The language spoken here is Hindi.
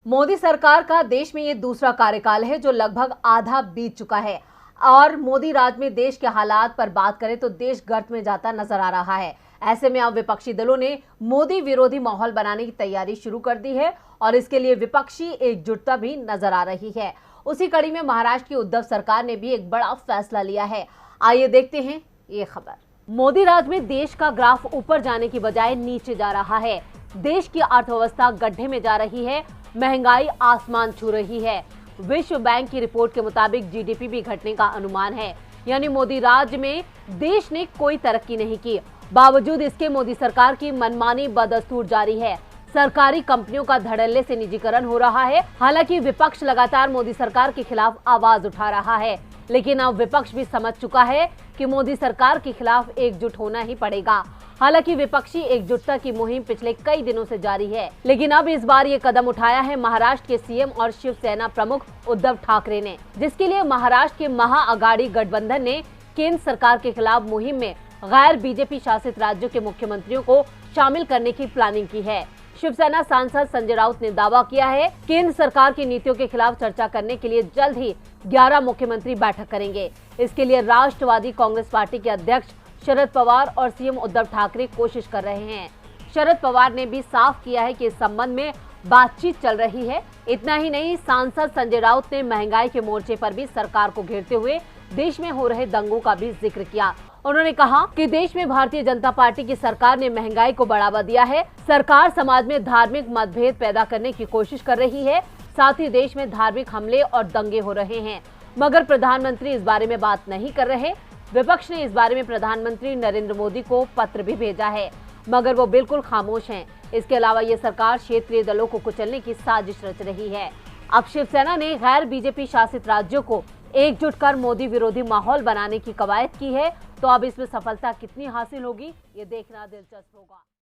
मोदी सरकार का देश में ये दूसरा कार्यकाल है जो लगभग आधा बीत चुका है और मोदी राज में देश के हालात पर बात करें तो देश गर्त में जाता नजर आ रहा है। ऐसे में अब विपक्षी दलों ने मोदी विरोधी माहौल बनाने की तैयारी शुरू कर दी है और इसके लिए विपक्षी एकजुटता भी नजर आ रही है। उसी कड़ी में महाराष्ट्र की उद्धव सरकार ने भी एक बड़ा फैसला लिया है। आइए देखते हैं ये खबर। मोदी राज में देश का ग्राफ ऊपर जाने की बजाय नीचे जा रहा है। देश की अर्थव्यवस्था गड्ढे में जा रही है, महंगाई आसमान छू रही है। विश्व बैंक की रिपोर्ट के मुताबिक जीडीपी भी घटने का अनुमान है। यानी मोदी राज में देश ने कोई तरक्की नहीं की। बावजूद इसके मोदी सरकार की मनमानी बदस्तूर जारी है। सरकारी कंपनियों का धड़ल्ले से निजीकरण हो रहा है। हालांकि विपक्ष लगातार मोदी सरकार के खिलाफ आवाज उठा रहा है, लेकिन अब विपक्ष भी समझ चुका है कि मोदी सरकार के खिलाफ एकजुट होना ही पड़ेगा। हालांकि विपक्षी एकजुटता की मुहिम पिछले कई दिनों से जारी है, लेकिन अब इस बार ये कदम उठाया है महाराष्ट्र के सीएम और शिवसेना प्रमुख उद्धव ठाकरे ने, जिसके लिए महाराष्ट्र के महाअघाड़ी गठबंधन ने केंद्र सरकार के खिलाफ मुहिम में गैर बीजेपी शासित राज्यों के मुख्यमंत्रियों को शामिल करने की प्लानिंग की है। शिवसेना सांसद संजय राउत ने दावा किया है केंद्र सरकार की नीतियों के खिलाफ चर्चा करने के लिए जल्द ही 11 मुख्यमंत्री बैठक करेंगे। इसके लिए राष्ट्रवादी कांग्रेस पार्टी के अध्यक्ष शरद पवार और सीएम उद्धव ठाकरे कोशिश कर रहे हैं। शरद पवार ने भी साफ किया है कि इस संबंध में बातचीत चल रही है। इतना ही नहीं, सांसद संजय राउत ने महंगाई के मोर्चे पर भी सरकार को घेरते हुए देश में हो रहे दंगों का भी जिक्र किया। उन्होंने कहा कि देश में भारतीय जनता पार्टी की सरकार ने महंगाई को बढ़ावा दिया है। सरकार समाज में धार्मिक मतभेद पैदा करने की कोशिश कर रही है। साथ ही देश में धार्मिक हमले और दंगे हो रहे हैं, मगर प्रधानमंत्री इस बारे में बात नहीं कर रहे। विपक्ष ने इस बारे में प्रधानमंत्री नरेंद्र मोदी को पत्र भी भेजा है, मगर वो बिल्कुल खामोश हैं। इसके अलावा ये सरकार क्षेत्रीय दलों को कुचलने की साजिश रच रही है। अब शिवसेना ने गैर बीजेपी शासित राज्यों को एकजुट कर मोदी विरोधी माहौल बनाने की कवायद की है। तो अब इसमें सफलता कितनी हासिल होगी, ये देखना दिलचस्प होगा।